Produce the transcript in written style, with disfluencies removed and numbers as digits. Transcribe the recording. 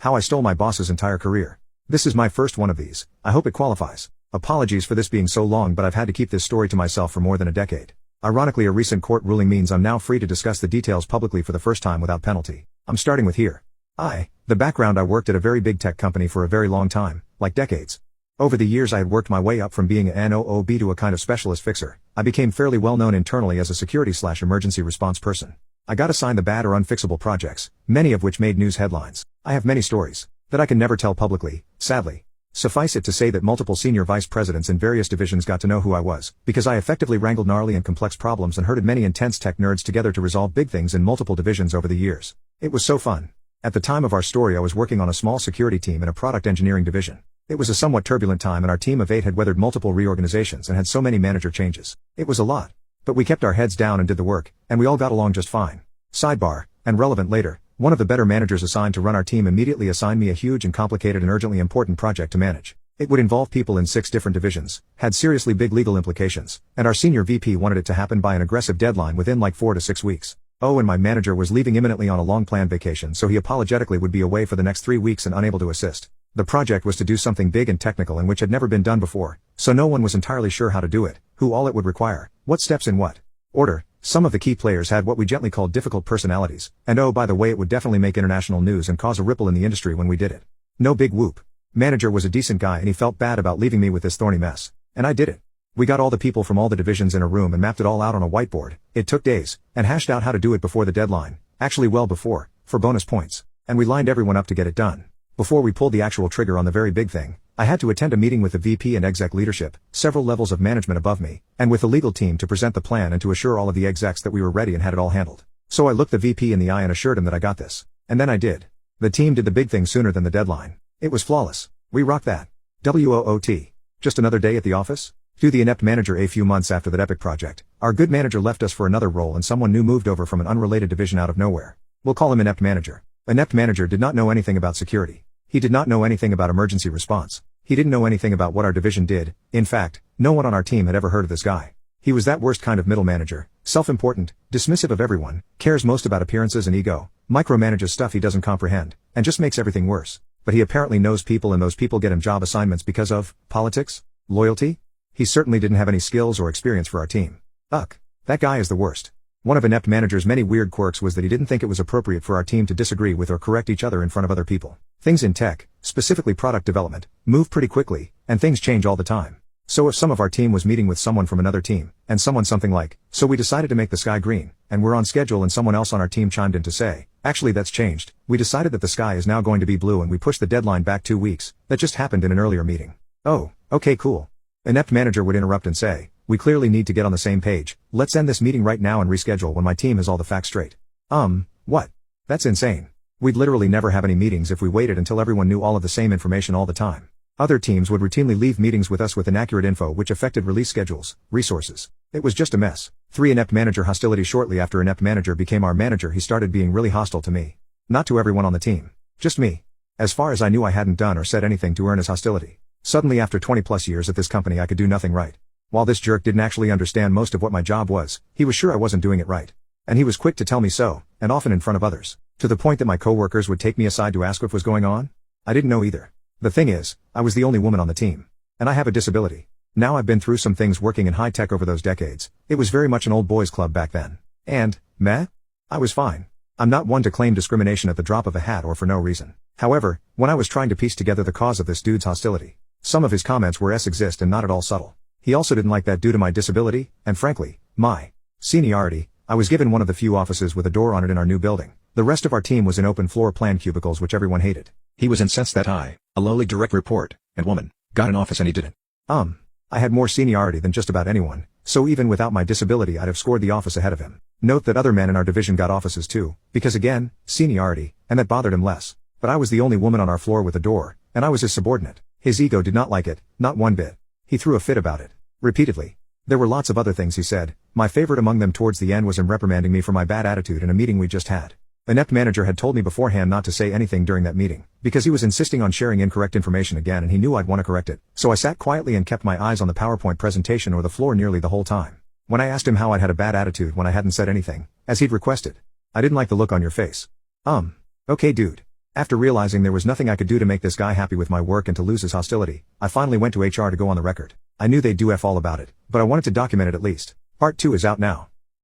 How I stole my boss's entire career. This is my first one of these. I hope it qualifies. Apologies for this being so long, but I've had to keep this story to myself for more than a decade. Ironically, a recent court ruling means I'm now free to discuss the details publicly for the first time without penalty. I'm starting with here. The background: I worked at a very big tech company for a very long time, like decades. Over the years I had worked my way up from being an OOB to a kind of specialist fixer. I became fairly well known internally as a security/emergency response person. I got assigned the bad or unfixable projects, many of which made news headlines. I have many stories that I can never tell publicly, sadly. Suffice it to say that multiple senior vice presidents in various divisions got to know who I was, because I effectively wrangled gnarly and complex problems and herded many intense tech nerds together to resolve big things in multiple divisions over the years. It was so fun. At the time of our story, I was working on a small security team in a product engineering division. It was a somewhat turbulent time, and our team of 8 had weathered multiple reorganizations and had so many manager changes. It was a lot. But we kept our heads down and did the work, and we all got along just fine. Sidebar, and relevant later, one of the better managers assigned to run our team immediately assigned me a huge and complicated and urgently important project to manage. It would involve people in 6 different divisions, had seriously big legal implications, and our senior VP wanted it to happen by an aggressive deadline within like 4 to 6 weeks. And my manager was leaving imminently on a long-planned vacation, so he apologetically would be away for the next 3 weeks and unable to assist. The project was to do something big and technical and which had never been done before, so no one was entirely sure how to do it, who all it would require, what steps in what order. Some of the key players had what we gently called difficult personalities, and by the way, it would definitely make international news and cause a ripple in the industry when we did it. No big whoop. Manager was a decent guy and he felt bad about leaving me with this thorny mess. And I did it. We got all the people from all the divisions in a room and mapped it all out on a whiteboard. It took days, and hashed out how to do it before the deadline, actually well before, for bonus points. And we lined everyone up to get it done. Before we pulled the actual trigger on the very big thing, I had to attend a meeting with the VP and exec leadership, several levels of management above me, and with the legal team to present the plan and to assure all of the execs that we were ready and had it all handled. So I looked the VP in the eye and assured him that I got this. And then I did. The team did the big thing sooner than the deadline. It was flawless. We rocked that. WOOT. Just another day at the office? To the inept manager. A few months after that epic project, our good manager left us for another role and someone new moved over from an unrelated division out of nowhere. We'll call him inept manager. Inept manager did not know anything about security. He did not know anything about emergency response. He didn't know anything about what our division did. In fact, no one on our team had ever heard of this guy. He was that worst kind of middle manager, self-important, dismissive of everyone, cares most about appearances and ego, micromanages stuff he doesn't comprehend, and just makes everything worse. But he apparently knows people, and those people get him job assignments because of politics? Loyalty? He certainly didn't have any skills or experience for our team. That guy is the worst. One of inept manager's many weird quirks was that he didn't think it was appropriate for our team to disagree with or correct each other in front of other people. Things in tech, specifically product development, move pretty quickly, and things change all the time. So if some of our team was meeting with someone from another team, and someone something like, "So we decided to make the sky green, and we're on schedule," and someone else on our team chimed in to say, "Actually that's changed, we decided that the sky is now going to be blue and we pushed the deadline back 2 weeks, that just happened in an earlier meeting." "Oh, okay, cool." Inept manager would interrupt and say, "We clearly need to get on the same page, let's end this meeting right now and reschedule when my team has all the facts straight." What? That's insane. We'd literally never have any meetings if we waited until everyone knew all of the same information all the time. Other teams would routinely leave meetings with us with inaccurate info which affected release schedules, resources. It was just a mess. 3 inept manager hostility. Shortly after inept manager became our manager, he started being really hostile to me. Not to everyone on the team. Just me. As far as I knew, I hadn't done or said anything to earn his hostility. Suddenly, after 20 plus years at this company, I could do nothing right. While this jerk didn't actually understand most of what my job was, he was sure I wasn't doing it right. And he was quick to tell me so, and often in front of others. To the point that my coworkers would take me aside to ask what was going on. I didn't know either. The thing is, I was the only woman on the team. And I have a disability. Now I've been through some things working in high tech over those decades. It was very much an old boys club back then. And, I was fine. I'm not one to claim discrimination at the drop of a hat or for no reason. However, when I was trying to piece together the cause of this dude's hostility, some of his comments were sexist and not at all subtle. He also didn't like that due to my disability, and frankly, my seniority. I was given one of the few offices with a door on it in our new building. The rest of our team was in open floor plan cubicles which everyone hated. He was incensed that I, a lowly direct report, and woman, got an office and he didn't. I had more seniority than just about anyone, so even without my disability I'd have scored the office ahead of him. Note that other men in our division got offices too, because again, seniority, and that bothered him less. But I was the only woman on our floor with a door, and I was his subordinate. His ego did not like it, not one bit. He threw a fit about it. Repeatedly. There were lots of other things he said. My favorite among them towards the end was him reprimanding me for my bad attitude in a meeting we just had. Inept manager had told me beforehand not to say anything during that meeting, because he was insisting on sharing incorrect information again and he knew I'd want to correct it. So I sat quietly and kept my eyes on the PowerPoint presentation or the floor nearly the whole time. When I asked him how I'd had a bad attitude when I hadn't said anything, as he'd requested, "I didn't like the look on your face." Okay dude. After realizing there was nothing I could do to make this guy happy with my work and to lose his hostility, I finally went to HR to go on the record. I knew they'd do F all about it, but I wanted to document it at least. Part 2 is out now.